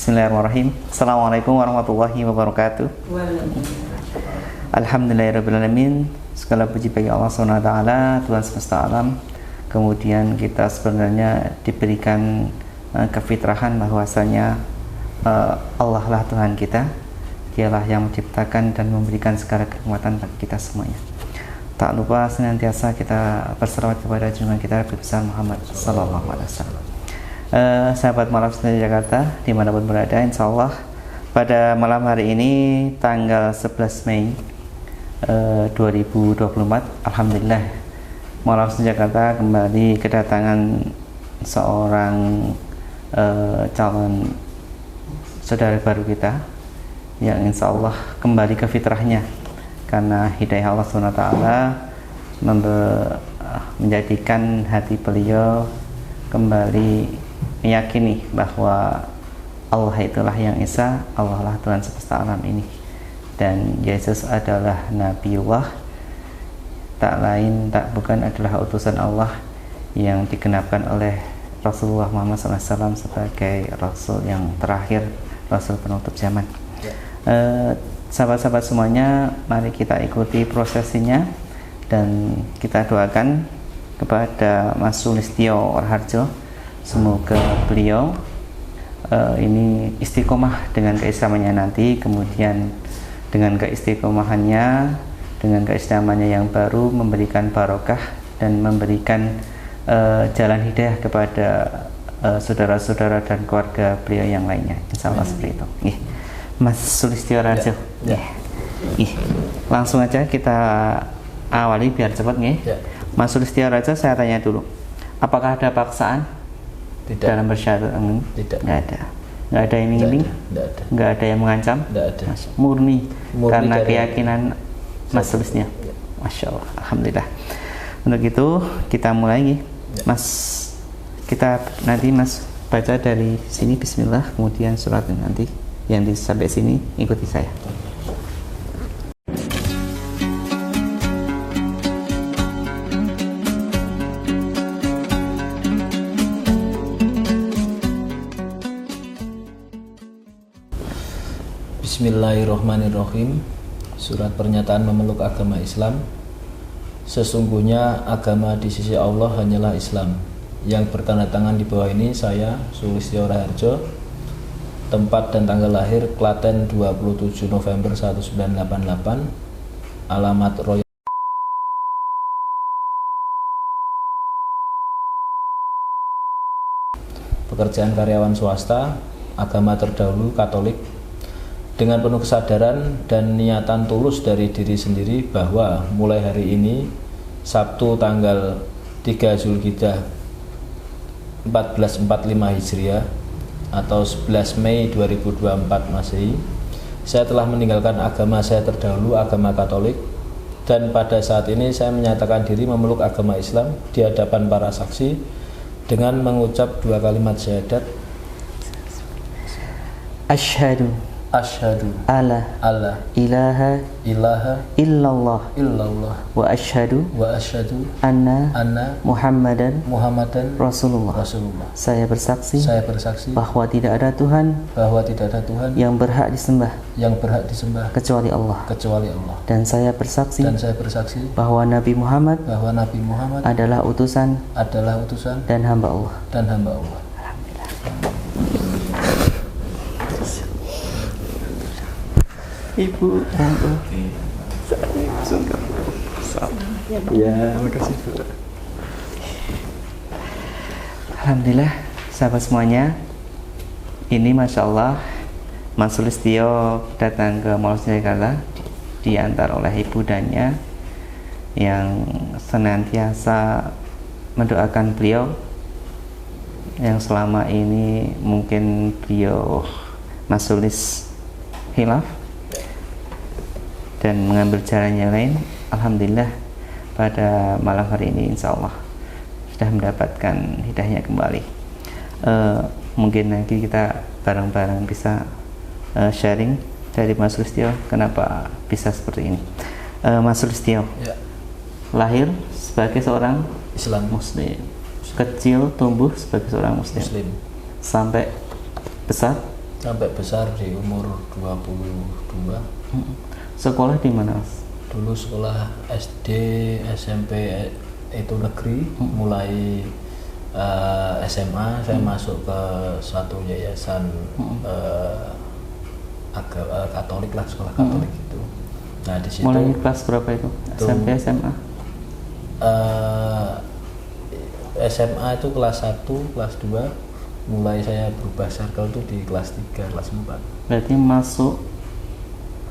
Bismillahirrahmanirrahim. Assalamualaikum warahmatullahi wabarakatuh. Alhamdulillahirrahmanirrahim. Segala puji bagi Allah SWT, Tuhan semesta alam. Kemudian kita sebenarnya diberikan kefitrahan bahwasanya Allah lah Tuhan kita. Dialah yang menciptakan dan memberikan segala kenikmatan bagi kita semuanya. Tak lupa senantiasa kita berselawat kepada junjungan kita Nabi besar Muhammad sallallahu alaihi wasallam. Sahabat malam Setia Jakarta dimanapun berada, insya Allah pada malam hari ini tanggal 11 Mei 2024, Alhamdulillah malam Setia Jakarta kembali kedatangan seorang calon saudara baru kita yang insya Allah kembali ke fitrahnya karena hidayah Allah SWT menjadikan hati beliau kembali meyakini bahwa Allah itulah yang Esa, Allah lah Tuhan semesta alam ini, dan Yesus adalah Nabiullah, tak lain tak bukan adalah utusan Allah yang digenapkan oleh Rasulullah Muhammad SAW sebagai Rasul yang terakhir, Rasul penutup zaman. Sahabat-sahabat semuanya, mari kita ikuti prosesinya dan kita doakan kepada Mas Sulistyo Raharjo. Semoga beliau ini istiqomah dengan keislamannya nanti, kemudian dengan keistiqomahannya, dengan keislamannya yang baru memberikan barokah dan memberikan jalan hidayah kepada saudara-saudara dan keluarga beliau yang lainnya. Insya Allah seperti itu. Mas Sulistyo Raharjo. Langsung aja kita awali biar cepat nih. Mas Sulistyo Raharjo, saya tanya dulu, apakah ada paksaan Tidak. dalam bersyahadat? Tidak. Nggak ada iming-iming, nggak ada yang mengancam, murni karena keyakinan Mas Sulistyo. Masya Allah, Alhamdulillah. Untuk itu kita mulai, Mas. Kita nanti Mas baca dari sini Bismillah, kemudian surat nanti yang sampai sini ikuti saya. Bismillahirrahmanirrahim. Surat pernyataan memeluk agama Islam. Sesungguhnya agama di sisi Allah hanyalah Islam. Yang bertanda tangan di bawah ini saya, Sulistyo Raharjo. Tempat dan tanggal lahir Klaten 27 November 1988. Alamat Royal. Pekerjaan karyawan swasta, agama terdahulu Katolik. Dengan penuh kesadaran dan niatan tulus dari diri sendiri bahwa mulai hari ini Sabtu tanggal 3 Zulhijjah 1445 Hijriah atau 11 Mei 2024 Masehi, saya telah meninggalkan agama saya terdahulu, agama Katolik, dan pada saat ini saya menyatakan diri memeluk agama Islam di hadapan para saksi dengan mengucap dua kalimat syahadat. Asyhadu alla ilaha illallah wa asyhadu anna Muhammadan Rasulullah. Saya bersaksi bahwa tidak ada Tuhan yang berhak disembah kecuali Allah. Dan saya bersaksi bahwa Nabi Muhammad adalah utusan dan hamba Allah. Ibu, ya, makasih. Alhamdulillah, sahabat semuanya, ini Masya Allah Mas Sulistyo datang ke Mall Jakarta diantar oleh ibu dannya yang senantiasa mendoakan beliau yang selama ini mungkin beliau Mas Sulis hilaf dan mengambil jalan yang lain. Alhamdulillah pada malam hari ini insya Allah sudah mendapatkan hidayahnya kembali. Mungkin nanti kita bareng-bareng bisa sharing dari Mas Sulistyo kenapa bisa seperti ini. Mas Sulistyo lahir sebagai seorang Islam Muslim, kecil tumbuh sebagai seorang Muslim. Sampai besar sampai besar di umur 22. Sekolah di mana, Mas? Dulu sekolah SD, SMP itu negeri, mulai SMA saya masuk ke suatu yayasan Katolik lah, sekolah Katolik itu. Nah di situ Mulai kelas berapa itu? SMP, SMA? SMA itu kelas 1, kelas 2, mulai saya berubah circle itu di kelas 3, kelas 4. Berarti masuk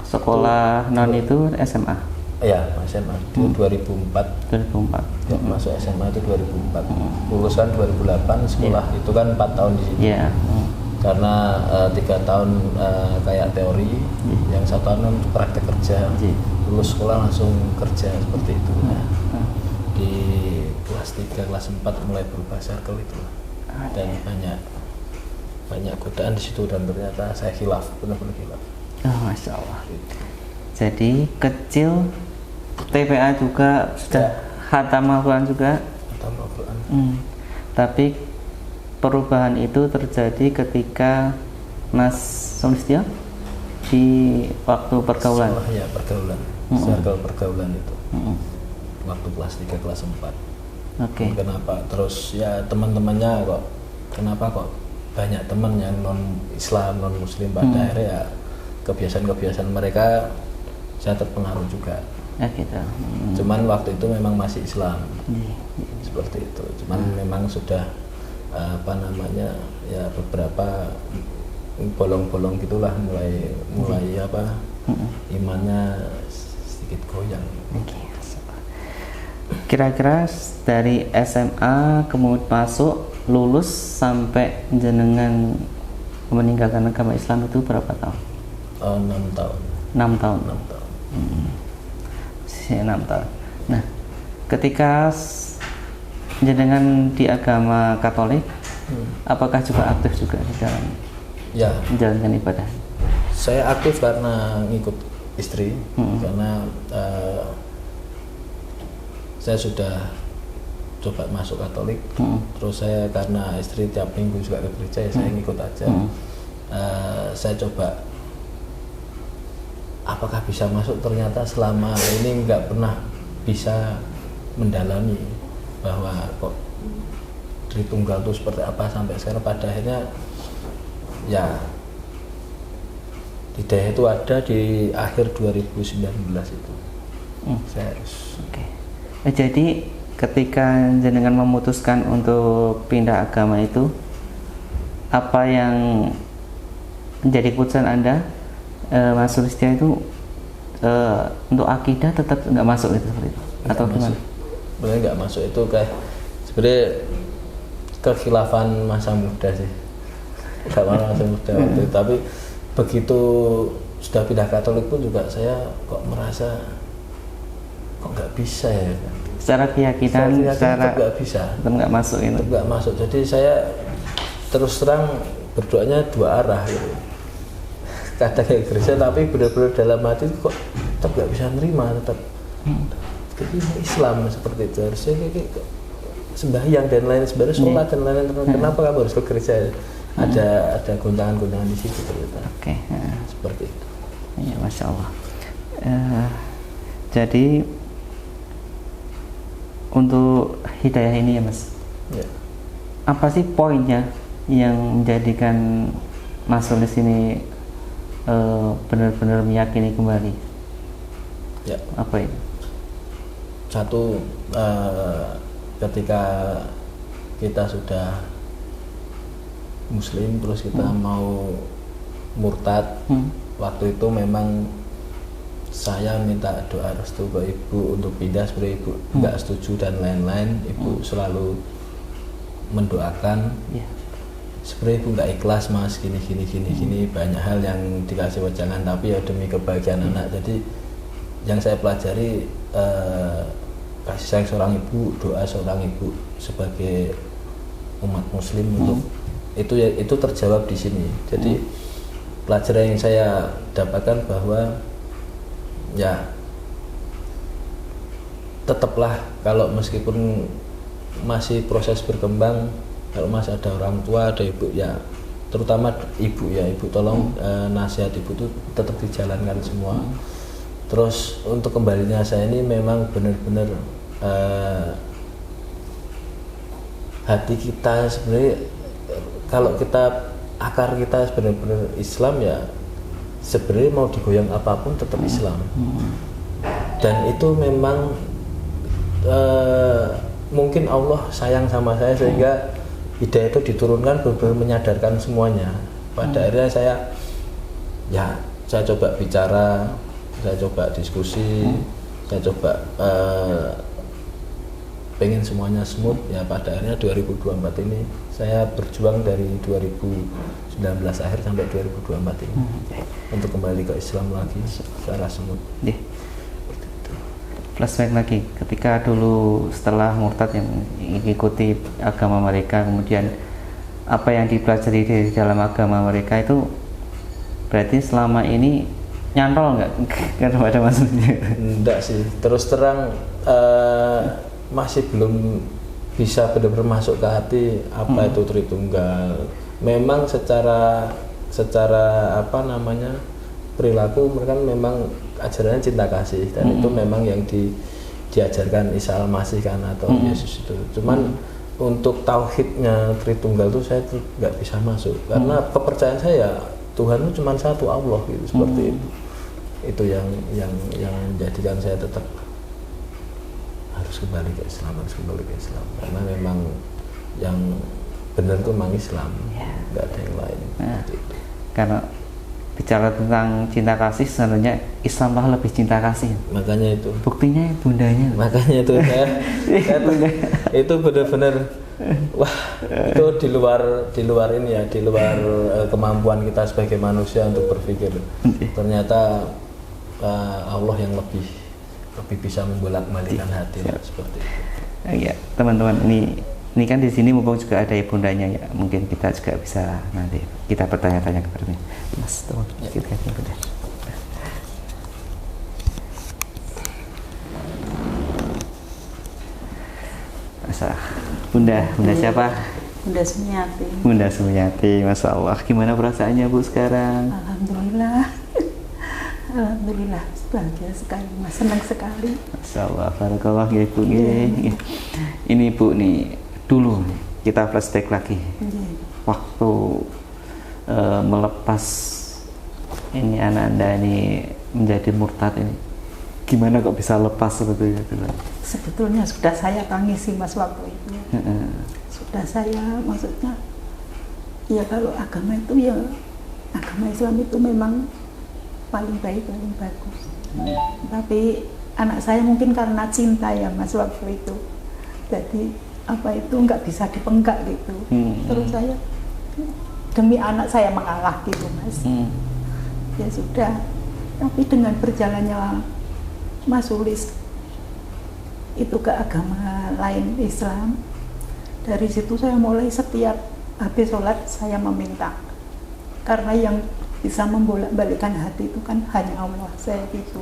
sekolah non itu SMA? Ya, SMA itu 2004. 2004. Ya, masuk SMA itu 2004. Lulus kan 2008, sekolah itu kan 4 tahun di situ. Iya. Karena 3 tahun kayak teori, yang 1 tahun praktek kerja. Lulus sekolah langsung kerja seperti itu. Nah, di kelas 3, kelas 4 mulai berubah circle itu. Dan banyak godaan di situ, dan ternyata saya khilaf, benar-benar khilaf. Oh, Masya Allah. Jadi kecil TPA juga sudah khatam Al-Quran juga. Khatam Al-Quran. Tapi perubahan itu terjadi ketika Mas Sulistyo di waktu pergaulan. Ya, pergaulan. Circle pergaulan itu. Waktu kelas 3, kelas 4. Oke. Kenapa? Terus ya teman-temannya kok, kenapa kok banyak teman yang non Islam, non Muslim, pada akhirnya ya kebiasaan-kebiasaan mereka saya terpengaruh juga. Ya gitu. Cuman waktu itu memang masih Islam. Seperti itu. Cuman memang sudah ya beberapa bolong-bolong gitulah, mulai imannya sedikit goyang. Kira-kira dari SMA kemudian masuk, lulus sampai jenengan meninggalkan agama Islam itu berapa tahun? 6 tahun. 6 tahun. 6 tahun. 6 tahun. Nah, ketika jenengan di agama Katolik, apakah juga aktif juga di dalam menjalankan ibadah? Saya aktif karena ngikut istri, karena saya sudah coba masuk Katolik, terus saya karena istri tiap minggu juga ke gereja, ya saya ngikut aja. Saya coba apakah bisa masuk, ternyata selama ini nggak pernah bisa mendalami bahwa kok Tritunggal itu seperti apa sampai sekarang. Pada akhirnya ya hidayah itu ada di akhir 2019 itu. Saya harus. Jadi ketika jenengan memutuskan untuk pindah agama itu, apa yang menjadi keputusan Anda, Mas Sulistyo, itu untuk akidah tetap nggak masuk itu seperti itu, atau gimana? Sebenarnya nggak masuk itu, kayak sebenarnya kekhilafan masa muda sih, kekhilafan masa muda waktu itu. Tapi begitu sudah pindah Katolik pun juga saya kok merasa kok nggak bisa ya. Secara keyakinan, secara nggak bisa, tetap nggak masuk itu. Nggak masuk. Jadi saya terus terang berdoanya dua arah gitu. Kadang ke gereja, tapi benar-benar dalam hati kok tetap nggak bisa nerima, tetap Islam seperti itu. Harusnya kayak sembahyang dan lain sebagainya, sholat dan lain-lain. Kenapa kamu harus ke gereja? Ada goncangan-goncangan di situ ternyata. Seperti itu. Ya, Masya Allah. Jadi untuk hidayah ini ya, Mas, apa sih poinnya yang menjadikan Mas Sulis ini benar-benar meyakini kembali? Ya. Apa itu? Satu, ketika kita sudah Muslim terus kita mau murtad, waktu itu memang saya minta doa restu ke ibu untuk pindah. Sebenarnya ibu nggak setuju dan lain-lain. Ibu selalu mendoakan. Sebenarnya ibu nggak ikhlas, Mas, gini, banyak hal yang dikasih wejangan, tapi ya demi kebahagiaan anak. Jadi yang saya pelajari, kasih sayang seorang ibu, doa seorang ibu sebagai umat Muslim untuk itu terjawab di sini. Jadi pelajaran yang saya dapatkan bahwa ya tetaplah, kalau meskipun masih proses berkembang, kalau masih ada orang tua, ada ibu, ya terutama ibu ya, ibu tolong nasihat ibu itu tetap dijalankan semua. Terus untuk kembalinya saya ini memang benar-benar hati kita sebenarnya, kalau kita akar kita benar-benar Islam ya, sebenarnya mau digoyang apapun tetap Islam. Dan itu memang mungkin Allah sayang sama saya sehingga hidayah itu diturunkan benar-benar menyadarkan semuanya. Pada akhirnya saya coba bicara, saya coba diskusi, saya coba pengen semuanya smooth ya. Pada akhirnya 2024 ini saya berjuang dari 2019 akhir sampai 2024 ini untuk kembali ke Islam lagi secara smooth. Flashback lagi ketika dulu setelah murtad yang mengikuti agama mereka, kemudian apa yang dipelajari di dalam agama mereka itu berarti selama ini nyantol nggak kepada maksudnya? Enggak sih, terus terang masih belum bisa benar-benar masuk ke hati apa itu Tritunggal. Memang secara apa namanya perilaku mereka memang ajarannya cinta kasih, dan itu memang yang diajarkan Isa Al-Masih kan, atau Yesus itu. Cuman untuk tauhidnya Tritunggal itu saya nggak bisa masuk karena kepercayaan saya Tuhan itu cuma satu, Allah gitu, seperti itu. Itu yang menjadikan saya tetap harus kembali ke Islam, karena memang yang benar itu memang Islam, nggak ada yang lain. Karena bicara tentang cinta kasih, sebenarnya Islam lah lebih cinta kasih. Makanya itu. Buktinya bundanya. Makanya itu saya itu benar-benar wah, itu di luar ini ya, di luar kemampuan kita sebagai manusia untuk berpikir. Ternyata Allah yang lebih bisa membolak-balikan hati seperti itu. Ya, teman-teman, ini kan di sini mumpung juga ada ibundanya ya, mungkin kita juga bisa nanti kita bertanya-tanya kepadanya. Mas, tolong kita bunda. Masa bunda siapa? Bunda Sumiati. Bunda Sumiati, masya Allah. Gimana perasaannya Bu sekarang? Alhamdulillah, bahagia sekali, Mas, senang sekali. Masya Allah, barakallah ya Bu. Ini Bu nih, dulu kita flashback lagi. Waktu melepas ini anak Anda ini menjadi murtad ini, gimana kok bisa lepas seperti itu? Sebetulnya sudah saya tangisi, Mas, waktu itu. Sudah saya, maksudnya ya kalau agama itu ya, agama Islam itu memang paling baik, paling bagus. Tapi anak saya mungkin karena cinta ya, Mas, waktu itu, jadi apa itu nggak bisa dipenggak gitu. Terus saya demi anak saya mengalah gitu, Mas. Ya sudah, tapi dengan berjalannya Mas Sulis itu ke agama lain, Islam, dari situ saya mulai setiap habis sholat saya meminta, karena yang bisa membolak-balikan hati itu kan hanya Allah, saya gitu.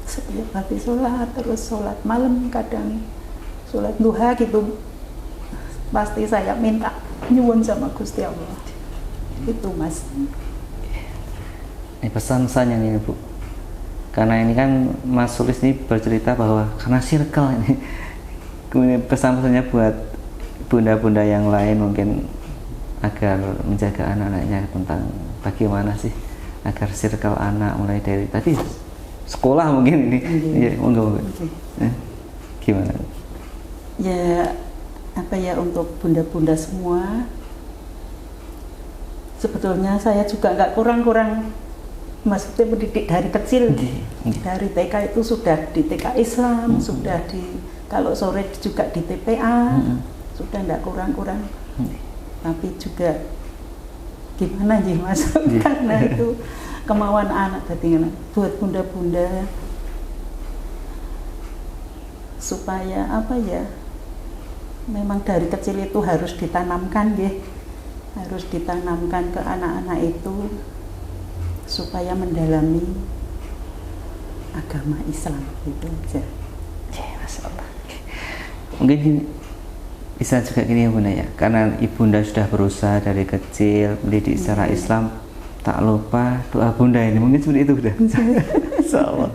Setiap habis sholat, terus sholat malam, kadang sholat duha gitu, pasti saya minta nyuwun sama Gusti Allah. Itu, Mas. Ini pesan-pesannya nih Bu, karena ini kan Mas Sulis ini bercerita bahwa karena circle ini, kemudian pesan-pesannya buat bunda-bunda yang lain mungkin agar menjaga anak-anaknya tentang bagaimana sih agar circle anak mulai dari tadi sekolah mungkin ini. Ya, monggo. Gimana? Ya, apa ya, untuk bunda-bunda semua, sebetulnya saya juga nggak kurang-kurang, maksudnya mendidik dari kecil. Dari TK itu sudah di TK Islam, sudah di, kalau sore juga di TPA, sudah nggak kurang-kurang. Tapi juga gimana sih, Mas, karena itu kemauan anak tadi, buat bunda-bunda supaya apa ya, memang dari kecil itu harus ditanamkan ya, harus ditanamkan ke anak-anak itu supaya mendalami agama Islam, gitu aja. Ya, Masya Allah. Mungkin bisa juga gini ya Bunda ya, karena Ibunda sudah berusaha dari kecil mendidik secara Islam, tak lupa doa Bunda ini, mungkin seperti itu Bunda. Insyaallah.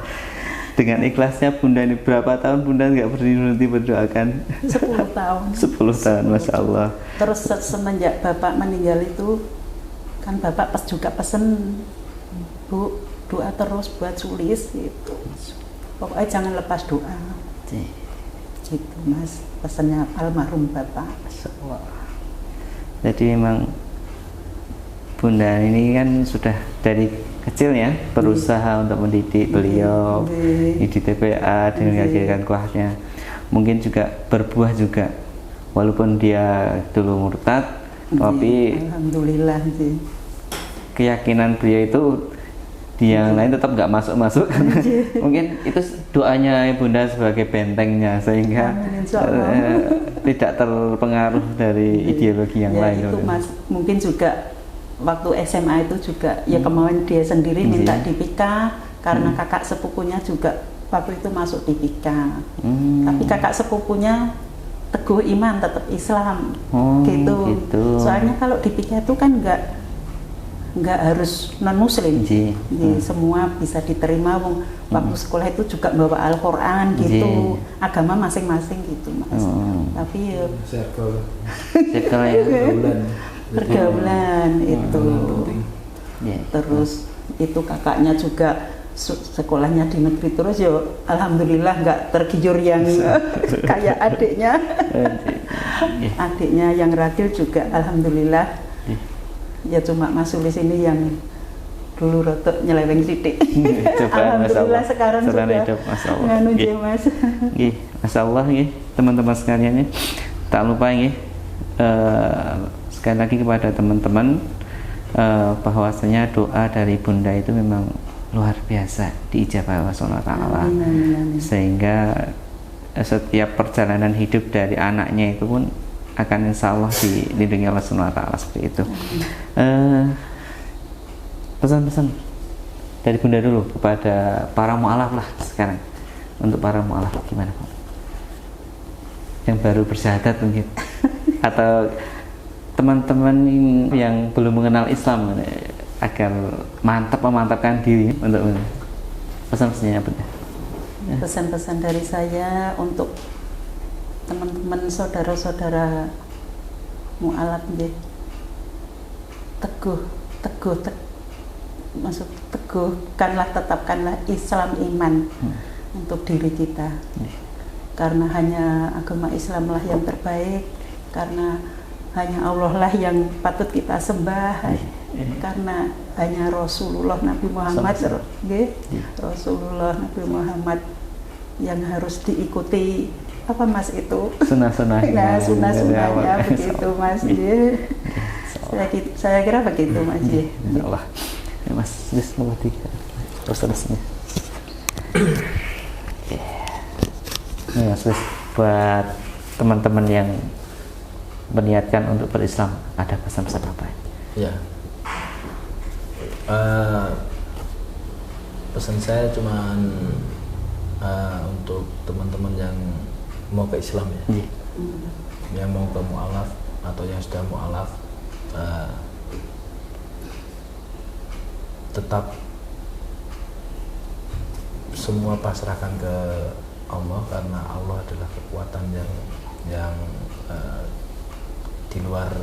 Dengan ikhlasnya Bunda ini, berapa tahun Bunda nggak berhenti berdoakan? 10 tahun. 10 tahun, Masya Allah. Terus semenjak Bapak meninggal itu, kan Bapak juga pesen, Bu, doa terus buat Sulis gitu. Pokoknya jangan lepas doa. Gitu Mas, pesannya almarhum Bapak. Masya Allah. Jadi memang Bunda ini kan sudah dari kecil ya berusaha untuk mendidik beliau di TPA dengan mengajarkan kuahnya. Mungkin juga berbuah juga, walaupun dia dulu murtad, tapi alhamdulillah sih. Keyakinan beliau itu di yang lain tetap nggak masuk. Mungkin itu doanya Bunda sebagai bentengnya sehingga tidak terpengaruh dari ideologi yang lain. Itu Mas, mungkin juga waktu SMA itu juga ya kemauan dia sendiri minta di PK karena kakak sepupunya juga waktu itu masuk di PK. Tapi kakak sepupunya teguh iman, tetap Islam gitu. Soalnya kalau di PK itu kan nggak harus non muslim, semua bisa diterima. Waktu sekolah itu juga bawa Al-Quran gitu, agama masing-masing gitu Mas. Tapi ya pergaulan itu. Terus itu kakaknya juga sekolahnya di negeri terus ya alhamdulillah nggak tergiur yang kayak adiknya. Adiknya yang ragil juga alhamdulillah. Ya cuma Mas Sulis ini yang dulu rotok nyeleweng sidik. Alhamdulillah sekarang sudah nganu ya Mas. Masya Allah teman-teman sekalian, tak lupa sekali lagi kepada teman-teman bahwasanya doa dari Bunda itu memang luar biasa diijabah Allah SWT. Sehingga setiap perjalanan hidup dari anaknya itu pun akan insya Allah dilindungi Allah SWT seperti itu. Pesan-pesan dari Bunda dulu kepada para mu'alaf lah sekarang. Untuk para mu'alaf gimana Pak? Yang baru bersyahadat mungkin atau teman-teman yang belum mengenal Islam agar memantapkan diri untuk pesan-pesannya apa? Pesan-pesan dari saya untuk teman-teman saudara-saudara mu'alaf tetapkanlah Islam iman untuk diri kita, karena hanya agama Islamlah yang terbaik, karena hanya Allah lah yang patut kita sembah, karena hanya Rasulullah Nabi Muhammad Rasulullah Nabi Muhammad yang harus diikuti. Apa Mas itu? Sunnah-sunnahnya. Sunnah-sunnahnya begitu Mas. Saya kira begitu Mas. Insyaallah. Ya, Mas, nomor 3. Terusnya. Ini Mas, buat teman-teman yang berniatkan untuk berislam, ada pesan-pesan apa? Ya. Pesan saya cuman untuk teman-teman yang mau ke Islam ya, yang mau ke mu'alaf atau yang sudah mu'alaf, tetap semua pasrahkan ke Allah, karena Allah adalah kekuatan yang di luar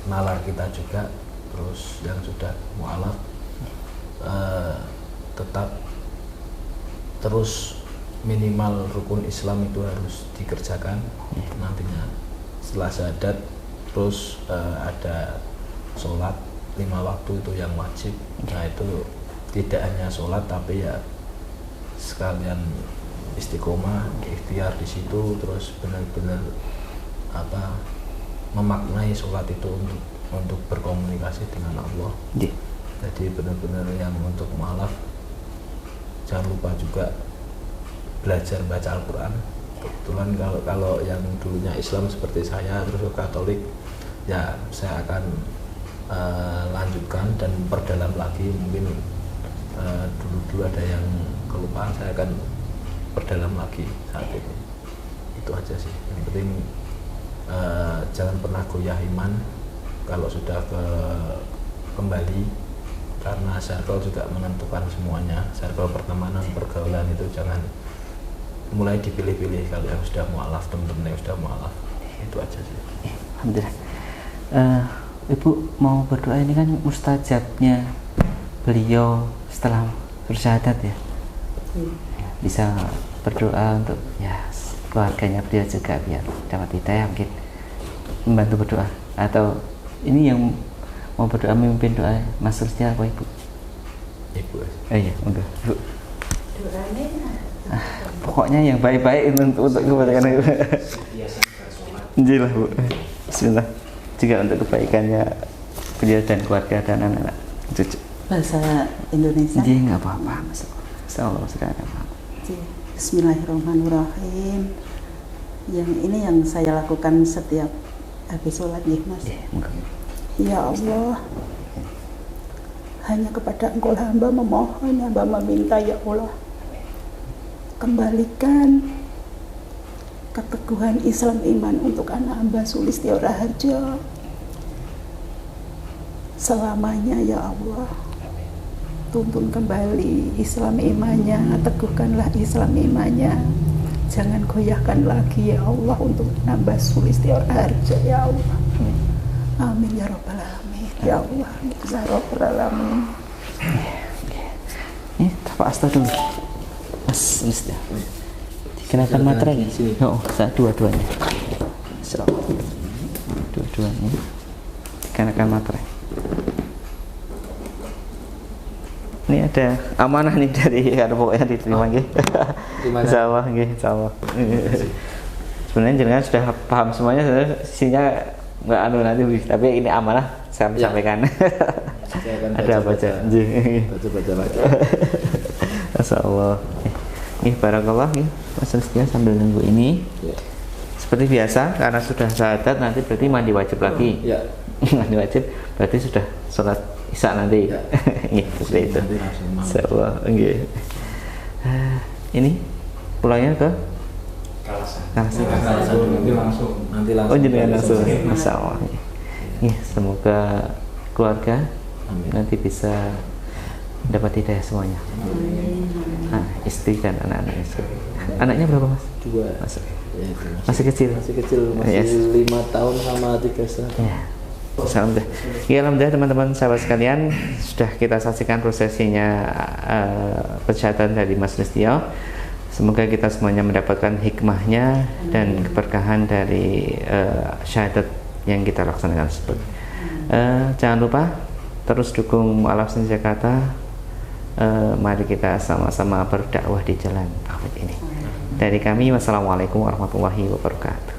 nalar kita juga. Terus yang sudah mu'alaf tetap terus minimal rukun Islam itu harus dikerjakan nantinya setelah syahadat. Terus ada sholat 5 waktu itu yang wajib. Nah itu tidak hanya sholat tapi ya sekalian istiqomah, ikhtiar di situ, terus benar-benar memaknai sholat itu untuk berkomunikasi dengan Allah. Jadi benar-benar yang untuk mu'alaf jangan lupa juga belajar baca Al-Quran. Kebetulan kalau yang dulunya Islam seperti saya terus ke Katolik, ya saya akan lanjutkan dan perdalam lagi. Mungkin dulu ada yang kelupaan, saya akan perdalam lagi saat ini. Itu aja sih. Yang penting jangan pernah goyah iman kalau sudah kembali, karena circle juga menentukan semuanya. Circle pertemanan, pergaulan itu jangan mulai dipilih-pilih. Kalau yang sudah mualaf, teman-teman yang sudah mualaf, itu aja sih. Alhamdulillah. Ibu mau berdoa, ini kan mustajabnya beliau setelah bersyahadat ya. Bisa berdoa untuk ya keluarganya beliau juga biar dapat hidayah, mungkin membantu berdoa, atau ini yang mau berdoa memimpin doa Mas Rustia apa Ibu? Ibu. Iya, enggak. Ibu. Pokoknya yang baik-baik untuk kebaikan Ibu. Alhamdulillah Bu. Bismillah. Juga untuk kebaikannya beliau dan keluarga dan anak-anak cucu. Bahasa Indonesia. Jadi nggak apa-apa, Mas. Insyaallah sekarang. Bismillahirrahmanirrahim. Yang ini yang saya lakukan setiap habis sholat ya Mas. Ya Allah, hanya kepada Engkau hamba memohon, hamba meminta ya Allah, kembalikan keteguhan Islam iman untuk anak hamba Sulistyo Raharjo selamanya ya Allah. Tuntun kembali Islam imannya, teguhkanlah Islam imannya, jangan goyahkan lagi ya Allah untuk nambah Sulistyo Raharjo ya Allah. Amin ya Rabbal Alamin ya Allah ya Rabbal Alamin. Ini tapak asta dulu Mas Sulistyo, dikenakan materai. Oh, dua-duanya insyaallah, dua-duanya dikenakan materai. Ini ada amanah nih dari pokoknya diterima nggih. Insyaallah nggih, insyaallah. Sebenarnya jenengan sudah paham semuanya, isinya nggak nanti, tapi ini amanah saya sampaikan. Ada apa aja? Baca. Masyaallah. Nih barakallah nih Mas Rustia sambil nunggu ini. Seperti biasa karena sudah syahadat nanti berarti mandi wajib lagi. Ya. Mandi wajib berarti sudah sholat Isya nanti. Nggih, seperti itu. Insyaallah nggih. Ini pulangnya ke Nanti langsung. Oh, jenengan langsung. Masyaallah. Nggih, semoga keluarga nanti bisa dapat hidayah semuanya. Istri dan anak-anaknya. Anaknya berapa Mas? 2. Ya, masih kecil. Masih 5 tahun sama 3 tahun. Ya. Alhamdulillah. Ya, alhamdulillah teman-teman sahabat sekalian, sudah kita saksikan prosesinya pencatatan dari Mas Rustia. Semoga kita semuanya mendapatkan hikmahnya dan keberkahan dari syahadat yang kita laksanakan tersebut. Jangan lupa terus dukung Mu'alaf Jakarta. Mari kita sama-sama berdakwah di jalan tauhid ini. Dari kami, wassalamualaikum warahmatullahi wabarakatuh.